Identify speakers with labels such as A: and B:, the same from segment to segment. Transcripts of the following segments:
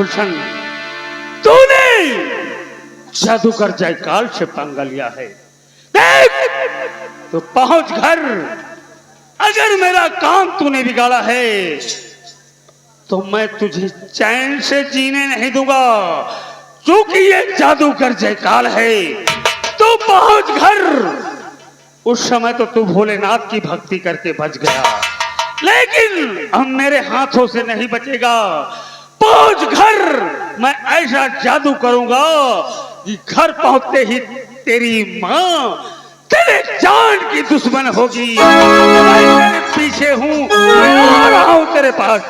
A: गुलशन, तूने जादूगर जयकाल से पंगा लिया है। देख, तो पहुंच घर। अगर मेरा काम तूने बिगाड़ा है तो मैं तुझे चैन से जीने नहीं दूंगा, क्योंकि ये जादूगर जयकाल है। तू पहुंच घर। उस समय तो तू भोलेनाथ की भक्ति करके बच गया, लेकिन अब मेरे हाथों से नहीं बचेगा। पहुंच घर। मैं ऐसा जादू करूंगा कि घर पहुंचते ही तेरी मां तेरे जान की दुश्मन होगी। मैं तेरे पीछे हूं, मैं आ रहा हूं तेरे पास।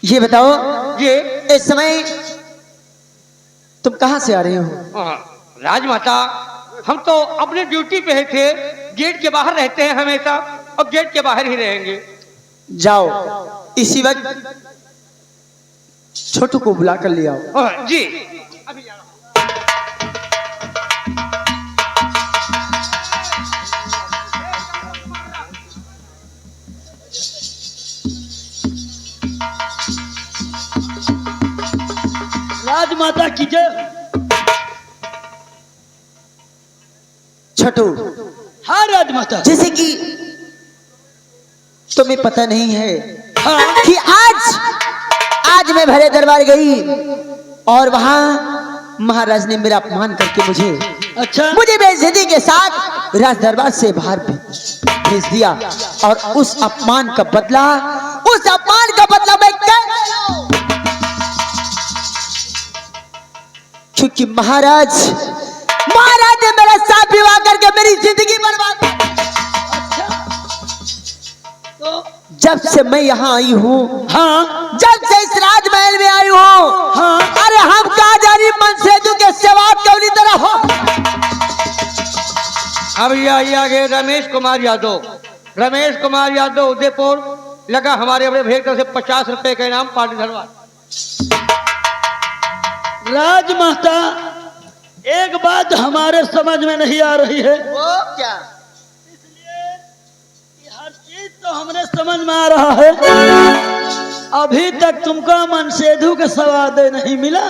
B: ये बताओ, ये इस समय तुम कहां से आ रहे हो?
C: राजमाता, हम तो अपने ड्यूटी पे ही थे। गेट के बाहर रहते हैं हमेशा, और गेट के बाहर ही रहेंगे।
B: जाओ, इसी वक्त छोटू को बुला कर ले आओ।
C: जी अभी जा रहा हूं।
A: राजमाता की जय।
B: छोटू,
A: हाँ राजमाता।
B: जैसे कि तुम्हें पता नहीं है,
A: हाँ।
B: कि आज मैं भरे दरबार गई और वहां महाराज ने मेरा अपमान करके मुझे बेइज्जती के साथ राज दरबार से बाहर भेज दिया। और उस अपमान का बदला मैं क्योंकि महाराज ने मेरे साथ विवाह करके मेरी जिंदगी बर्बाद कर। जब से मैं यहाँ आई हूँ, हाँ, जब से इस राजमहल में आई हूँ, हाँ, अरे हम कहा जा रही मनसेदू के सेवा कौनी तरह हो।
C: अब ये आगे रमेश कुमार यादव उदयपुर लगा हमारे अपने भेद तरफ से 50 रुपए का इनाम पार्टी धरवा।
A: राजमाता, एक बात हमारे समझ में नहीं आ रही है।
B: वो क्या?
A: इसलिए हर चीज तो हमने समझ में आ रहा है, अभी तक तुमको मनसेधु का सवाद नहीं मिला।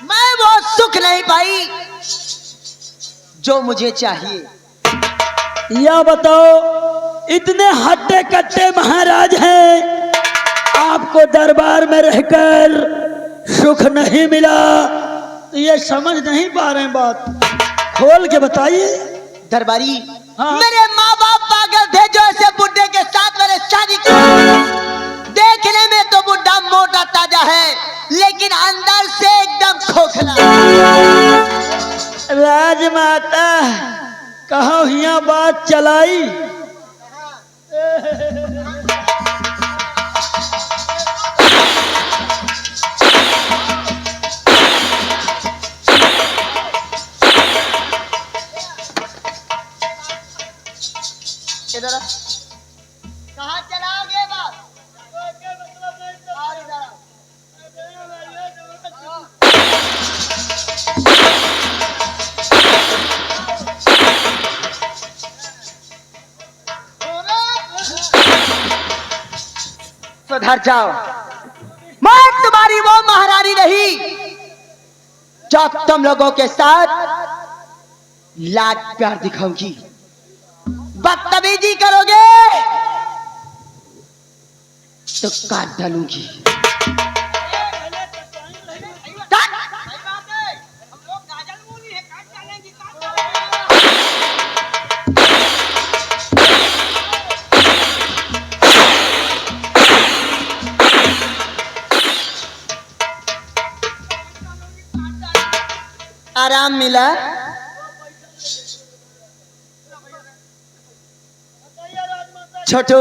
B: मैं वो सुख नहीं पाई जो मुझे चाहिए।
A: या बताओ, इतने हट्टे कट्टे महाराज हैं, आपको दरबार में रहकर सुख नहीं मिला, तो ये समझ नहीं पा रहे हैं। बात खोल के बताइए।
B: दरबारी,
A: हाँ।
B: मेरे माँ बाप पागल थे जो ऐसे बुड्ढे के साथ मैंने शादी की। देखने में तो बुड्ढा मोटा ताजा है, लेकिन अंदर से एकदम खोखला।
A: राजमाता, कहो यहाँ बात चलाई।
B: कहाँ चलाओगे बात? सुधर जाओ। मैं तुम्हारी वो महारानी नहीं जो तुम लोगों के साथ लाड प्यार दिखाऊंगी। बदतमीजी करोगे तो काट डालूंगी। आराम मिला? छोटू,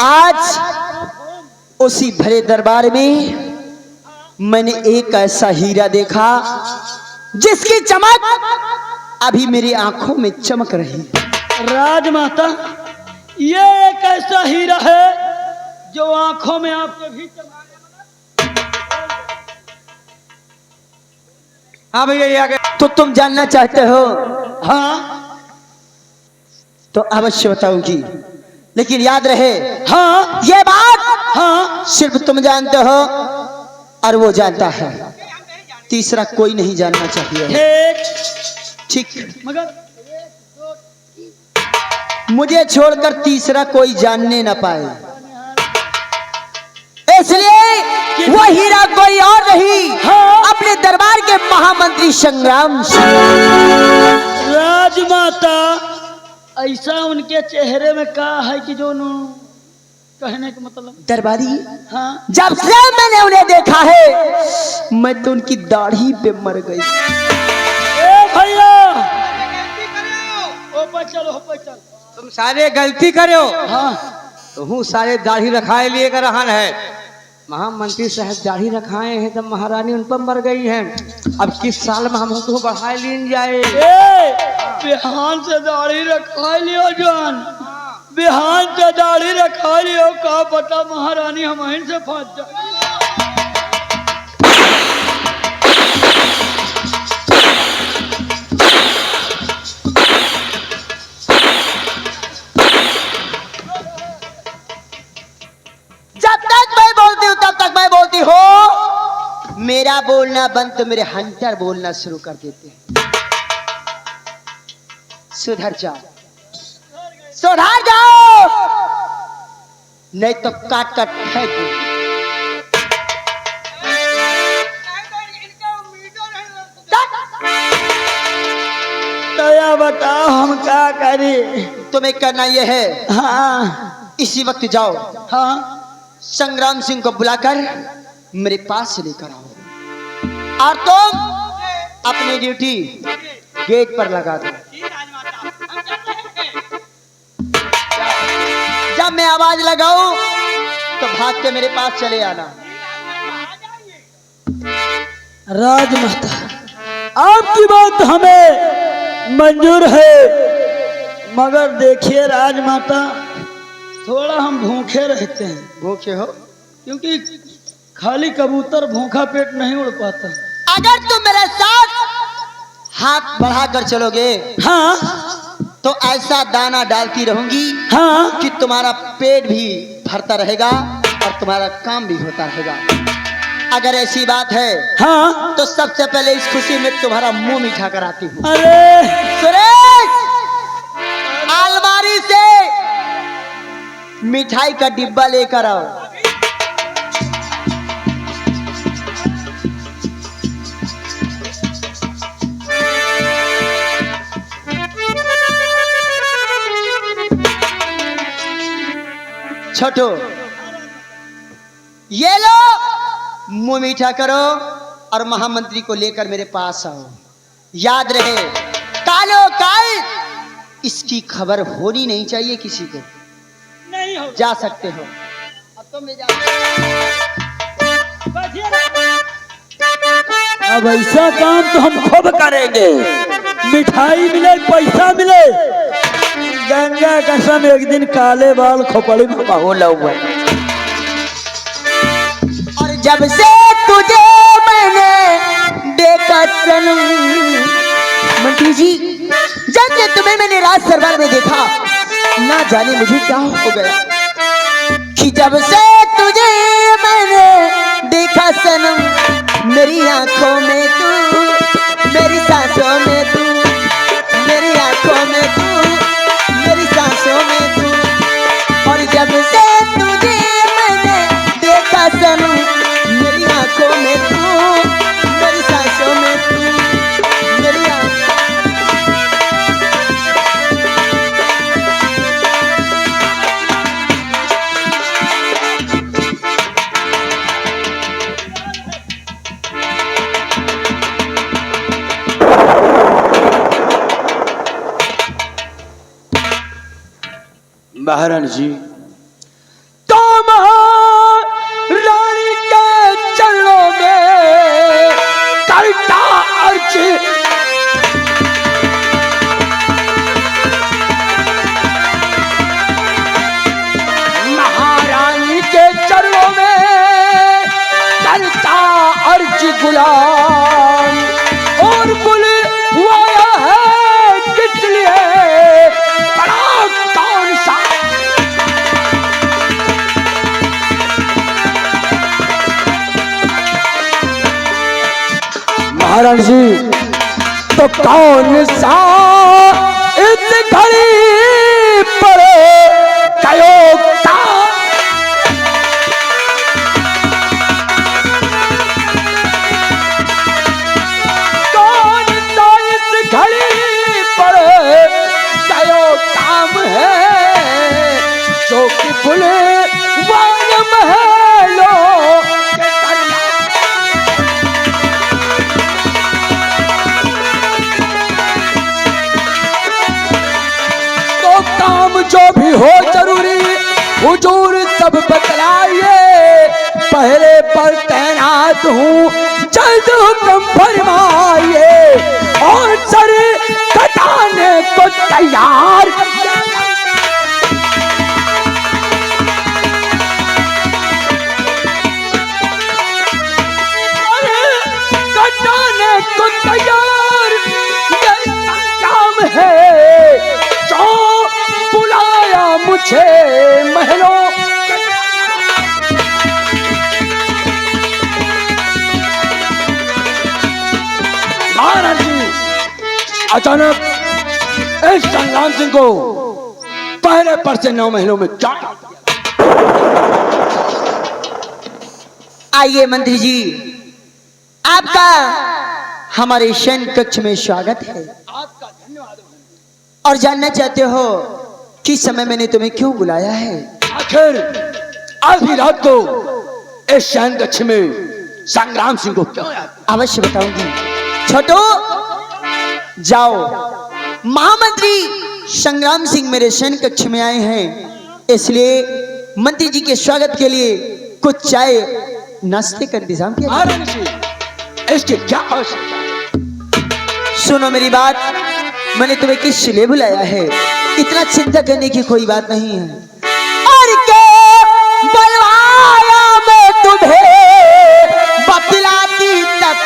B: आज उसी भरे दरबार में मैंने एक ऐसा हीरा देखा जिसकी चमक अभी मेरी आंखों में चमक रही है।
A: राजमाता, ये एक ऐसा हीरा है जो आंखों में आपके भी चमक।
C: हाँ भैया ये आगे।
B: तो तुम जानना चाहते हो?
A: हाँ
B: तो अवश्य बताऊंगी, लेकिन याद रहे
A: हाँ
B: ये बात
A: हाँ,
B: सिर्फ तुम जानते हो और वो जानता है, तीसरा कोई नहीं जानना चाहिए। ठीक,
A: मगर
B: मुझे छोड़कर तीसरा कोई जानने न पाए, इसलिए वो हीरा कोई और नहीं, अपने दरबार के महामंत्री संग्राम सिंह।
A: राजमाता, ऐसा उनके चेहरे में क्या है कि जो कहने का मतलब?
B: दरबारी,
A: हाँ,
B: जब से मैंने उन्हें देखा है मैं तो उनकी दाढ़ी पे मर गई।
A: ए भैया, ऊपर चलो, ऊपर चल।
C: तुम सारे गलती करे हो।
A: हाँ,
C: तो सारे दाढ़ी रखाए लिए कर रहन है। महामंत्री साहब दाढ़ी रखाए हैं तब महारानी उन पर मर गई हैं। अब किस साल में हम उनको बढ़ाए लीन जाए?
A: बिहान से दाढ़ी रखा लियो जान, बिहान से दाढ़ी रखा लियो, का पता महारानी हमारे से फंस जाए।
B: जब तक मैं बोलती हूँ तब तक मैं बोलती हो, मेरा बोलना बंद तो मेरे हंटर बोलना शुरू कर देते हैं। सुधर जाओ, सुधर जाओ, नहीं तो काट काट फेंक दूंगी।
A: तो बताओ हम क्या करें?
B: तुम्हें करना यह है,
A: हाँ
B: इसी वक्त जाओ,
A: हाँ,
B: संग्राम सिंह को बुलाकर मेरे पास लेकर आओ और तुम अपनी ड्यूटी गेट पर लगा दो। जब मैं आवाज लगाऊं तो भाग के मेरे पास चले आना।
A: राजमाता, आपकी बात हमें मंजूर है, मगर देखिए राजमाता, थोड़ा हम भूखे रहते हैं।
B: भूखे हो?
A: क्योंकि खाली कबूतर भूखा पेट नहीं उड़ पाता।
B: अगर तुम मेरे साथ हाथ बढ़ाकर चलोगे, हाँ, तो ऐसा दाना डालती रहूंगी, हाँ, कि तुम्हारा पेट भी भरता रहेगा और तुम्हारा काम भी होता रहेगा। अगर ऐसी बात है, हाँ, तो सबसे पहले इस खुशी में तुम्हारा मुंह मीठा कराती हूँ।
A: अरे
B: सुरेश, अलमारी से मिठाई का डिब्बा लेकर आओ। छोटो, ये लो, मुंह मीठा करो और महामंत्री को लेकर मेरे पास आओ। याद रहे, कालो काल इसकी खबर होनी नहीं चाहिए किसी को।
A: नहीं हो,
B: जा सकते हो। अब तुम भी जाओ।
A: अब ऐसा काम तो हम खूब करेंगे, मिठाई मिले, पैसा मिले। गंगा कसम, एक दिन काले बाल खोपड़ी में बहुला हुआ।
B: और जब से तुझे मैंने देखा सनम, मंत्री जी, जब से तुम्हें मैंने राज दरबार में देखा, ना जाने मुझे क्या हो गया कि जब से तुझे मैंने देखा सनम, मेरी आंखों में तू, मेरी सांसों में तू, मेरी आंखों में तू, मेरी सांसों में तू। और जब से तुझे मैंने देखा सनम, मेरी आंखों में तू, मेरी सांसों में तू, मेरी
A: महारानी जी,
B: तो रानी के चरणों में करता अर्ज
C: महाराज जी, तो कौन सा इस घड़ी पर कयोता, कौन सा इस घड़ी पर कयो काम है, जो कि बुले वांग महलों के काम जो भी हो जरूरी हुजूर सब बतलाइए, पहरे पर तैनात हूँ जल्द हुक्म फरमाइए, और सर कटाने को तैयार, कटाने को तैयार ये काम है, जो बुलाया मुझे महलों, महाराज जी अचानक इस संग्राम सिंह को पहले पर से 9 महलों में क्या?
B: आइए मंत्री जी, आपका हमारे सैन्य कक्ष में स्वागत है।
C: आपका धन्यवाद।
B: और जानना चाहते हो किस समय मैंने तुम्हें क्यों बुलाया है?
C: आखिर आधी रात को इस सैन्य कक्ष में संग्राम सिंह को क्यों याद?
B: अवश्य बताऊंगी। छोटू जाओ, महामंत्री संग्राम सिंह मेरे सैन्य कक्ष में आए हैं, इसलिए मंत्री जी के स्वागत के लिए कुछ चाय नाश्ते का इंतजाम किया।
C: इसके क्या आवश्यकता?
B: सुनो मेरी बात, मैंने तुम्हें किस लिए बुलाया है, इतना चिंता करने की कोई बात नहीं है। और क्या बुलवाया मैं तुम्हें, बतलाती तक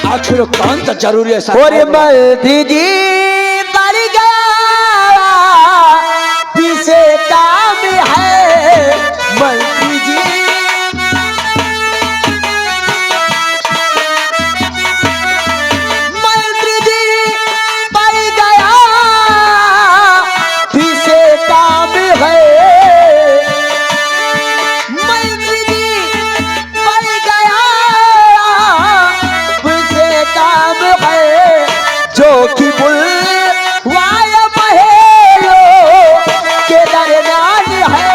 C: आखिर कौन सा जरूरी है?
B: और मंत्री जी बढ़ गया पीछे काम है, मंत्री जी बढ़ गया पीछे काम है, जो कि बुलवाय महलों के दरमियान है,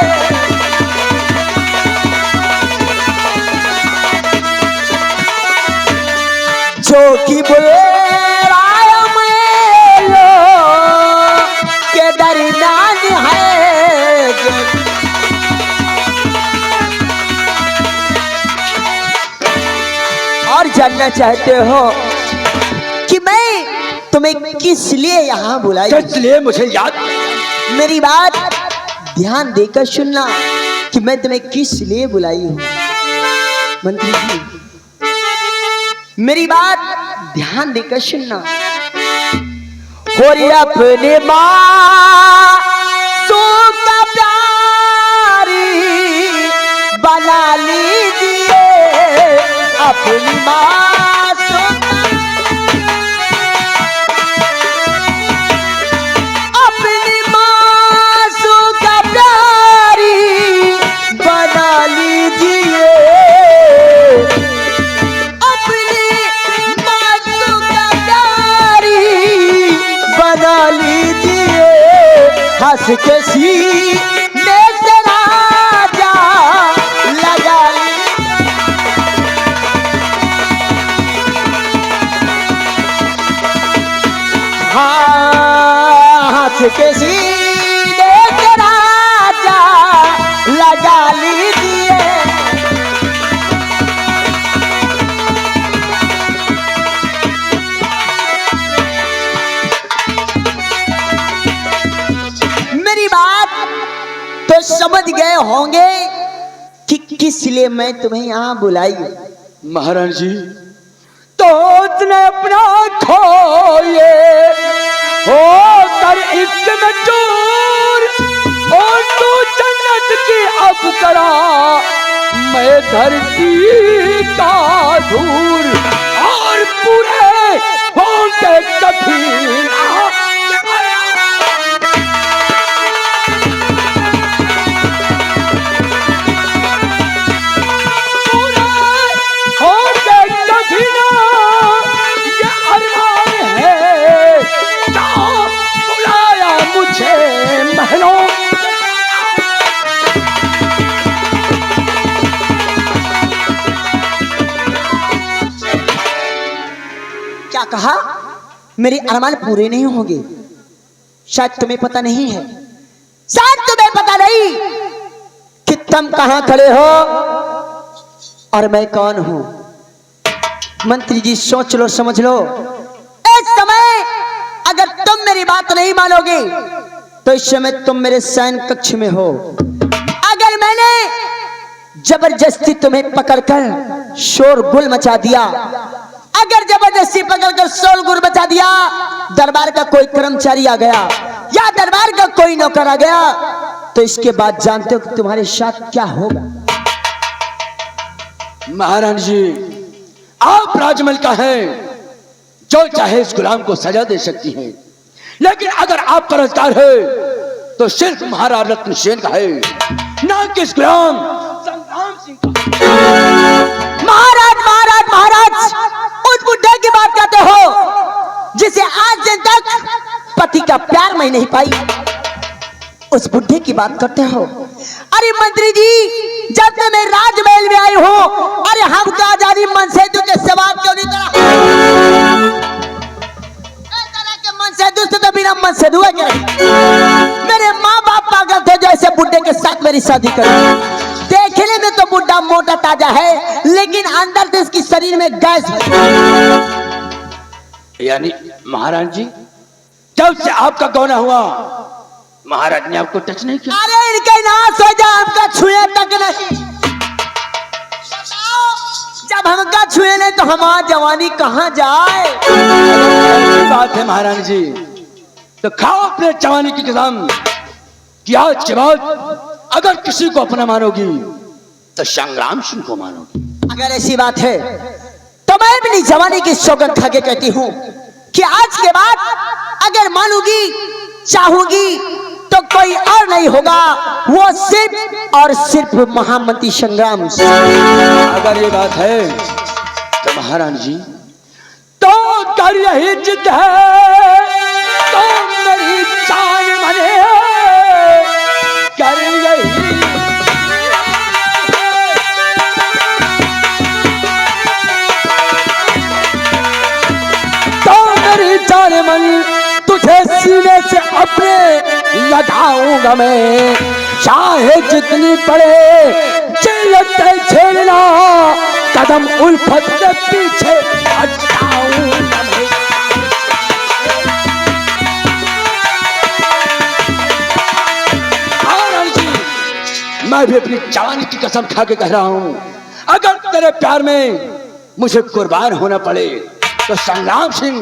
B: जो कि बुलवाय महलों के दरमियान है। और जानना चाहते हो कि मैं तुम्हें किस लिए यहाँ बुलाई?
C: किस लिए मुझे याद?
B: मेरी बात ध्यान देकर सुनना कि मैं तुम्हें किस लिए बुलाई हूँ। मंत्री जी मेरी बात ध्यान देकर सुनना। होरी अपने माँ का प्यारी बना लीजिए, अपनी माँ हंस के सीने से राजा लगा ली। समझ गए होंगे कि किस लिए मैं तुम्हें यहाँ बुलाई।
A: महारानी जी,
C: तो उसने अपना खोए हो कर इश्क में चूर, और तू जन्नत की अब करा मैं धरती का धूर, और पूरे होंगे कभी
B: क्या कहा? मेरे अरमान पूरे नहीं होंगे। शायद तुम्हें पता नहीं है, शायद तुम्हें पता नहीं कि तुम कहां खड़े हो और मैं कौन हूं। मंत्री जी सोच लो, समझ लो। इस समय अगर तुम मेरी बात नहीं मानोगे तो इस समय तुम मेरे शयन कक्ष में हो। अगर मैंने जबरदस्ती तुम्हें पकड़कर शोरगुल मचा दिया, अगर जबरदस्ती पकड़कर शोरगुल मचा दिया, दरबार का कोई कर्मचारी आ गया या दरबार का कोई नौकर आ गया, तो इसके बाद जानते हो कि तुम्हारे साथ क्या होगा।
A: महारानी जी, आप राजमहल का हैं, जो चाहे इस गुलाम को सजा दे सकती हैं, लेकिन अगर आप कर्जदार है तो सिर्फ महाराज रत्न सेन का है, ना कि इस गुलाम संग्राम सिंह का।
B: महाराज महाराज महाराज, उस बुढ़े की बात करते हो जिसे आज दिन तक पति का प्यार मैं नहीं पाई, उस बुढ़े की बात करते हो। अरे मंत्री जी, जब से मैं राजमहल में आई हूं, अरे हमको आजादी मन से के सवाल क्यों नहीं करा? मन से तो बिना मन से दुआ करे। मेरे माँ बाप पागल थे जो ऐसे बुढ़े के साथ मेरी शादी करी। देखने में तो बुढ़ा मोटा ताजा है, लेकिन अंदर से इसकी शरीर में गैस है।
A: यानी महाराज जी, जब से आपका गौना हुआ महाराज ने आपको टच नहीं किया?
B: अरे इनके नाश हो जाए, हमका छुए तक नहीं। जब हमका छुए नहीं तो हमारी जवानी कहाँ जाए?
A: बात है महारानी जी, तो खाओ अपने जवानी की कसम कि आज के बाद अगर किसी को अपना मानोगी तो संग्राम सिंह को मानोगी।
B: अगर ऐसी बात है तो मैं अपनी जवानी की सौगंध खा के कहती हूँ कि आज के बाद अगर मानूंगी, चाहूंगी, तो कोई और नहीं होगा, वो सिर्फ और सिर्फ महामंत्री संग्राम सिंह।
A: अगर ये बात है तो महारानी जी, तो कर यही जिद है तो मेरी जान बने, कर यही तो मेरी जान मन, तुझे सीने से अपने लगाऊंगा मैं, चाहे जितनी पड़े चिल्लते झेलना, कदम उल्फत के पीछे हटाऊंगा मैं। महाराज जी, मैं भी अपनी जवानी की कसम खा के कह रहा हूं, अगर तेरे प्यार में मुझे कुर्बान होना पड़े तो संग्राम सिंह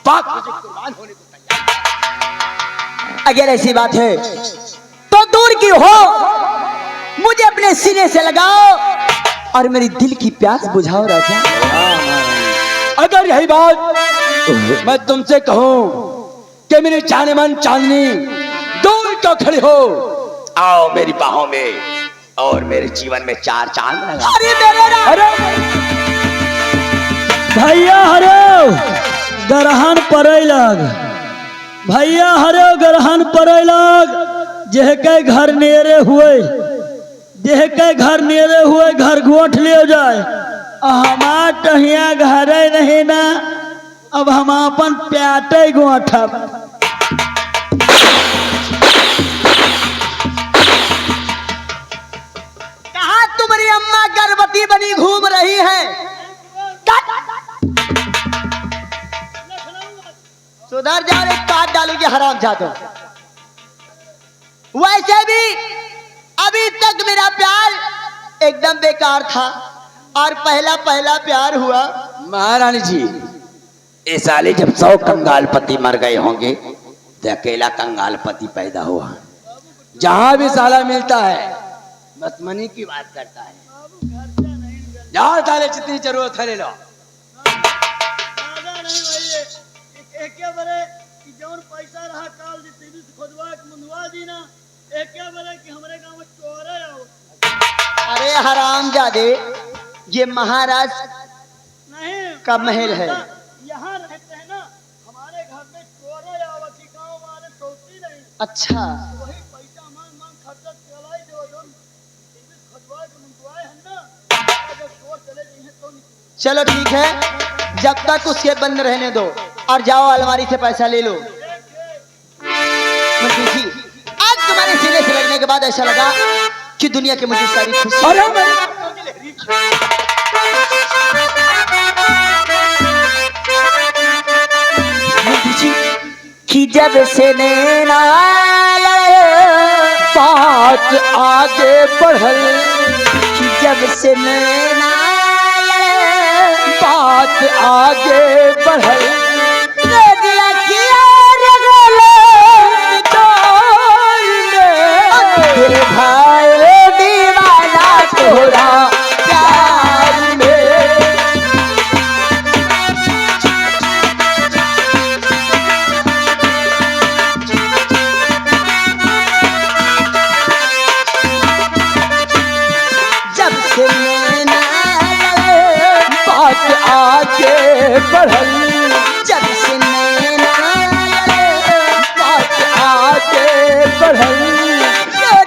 A: पाक मुझे कुर्बान होने को तैयार।
B: अगर ऐसी बात है तो दूर की हो, मुझे अपने सीने से लगाओ और मेरी दिल की प्यास बुझाओ राजा।
A: अगर यही बात मैं तुमसे कहूं कि मेरे जाने मन चांदनी दूर क्यों खड़ी हो, आओ मेरी बाहों में और मेरे जीवन में चार चांद लगा।
B: अरे
D: भैया हरो गरहन पड़े लग, भैया हरो गरहन पड़े लग, जेह के घर नेरे हुए, जेह के घर नेरे हुए घर गोठ ले जाए। हमार टहिया घरे नहीं ना, अब हम अपन प्याटे गोठब।
B: कहा तुम्हारी अम्मा गर्भवती बनी घूम रही है? सुधर जा रे, काट डालूंगी हराम जादो। वैसे भी तक मेरा प्यार एकदम बेकार था और पहला पहला प्यार हुआ।
E: महारानी जी, ये साले जब 100 कंगालपति मर गए होंगे तो अकेला कंगालपति पैदा हुआ। जहां भी साला मिलता है मतमनी की बात करता है। जाओ साले, जितनी जरूरत है ले लो।
D: एके बरे कि जौन पैसा रहा काल जी टीवी से खोदवा के मुंदवा दी ना, एके बरे कि हमरे गांव में चोरे आओ।
B: अरे हरामजादे, ये महाराज
D: नहीं
B: का महल है।
D: यहाँ रहते हैं ना, हमारे घर में चोरे आओ कि गांव वाले सोचती नहीं।
B: अच्छा,
D: वही पैसा मांग मांग खर्चा चलाई दो, जौन टीवी से खोदवा के मुंदवाए हैं ना, अगर चोर चले गए हैं तो नहीं।
B: चलो ठीक है, जब तक उसके बंद रहने दो और जाओ अलमारी से पैसा ले लो। मंत्री जी, आज तुम्हारे सीने से लगने के बाद ऐसा लगा कि दुनिया की मुझे सारी खुशी। मंत्री जी, कि जब से नैना बात आगे बढ़ल, कि जब से नैना बात आगे बढ़ल, दिया किया दिल भाई दीवाना तोरा प्यार में। जब से नैना बात आगे बढ़ल, जब से नैना बात आगे बढ़ल,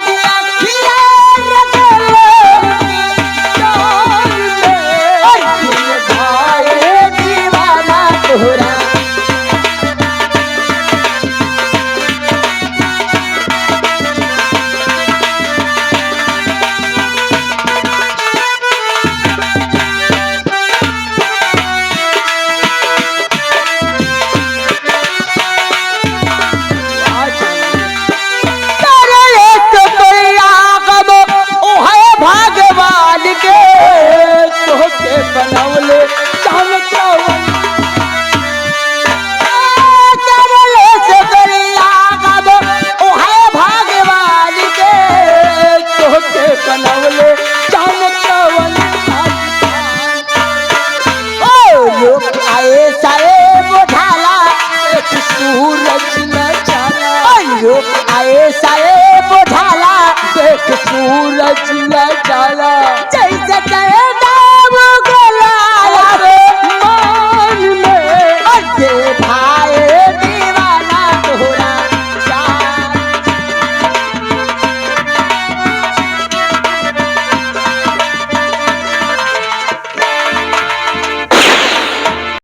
B: दिया खिया रगल प्यार में। दिल भाई दीवाना तोरा। भगवान के तोहके बनौले करले से करिया गब, ओहे भगवान के तोहके बनौले चमकवन। ओ लोग आए सारे बुझाला एक सूरज न चला। ओ लोग आए सारे बुझाला देख सूरज न चला।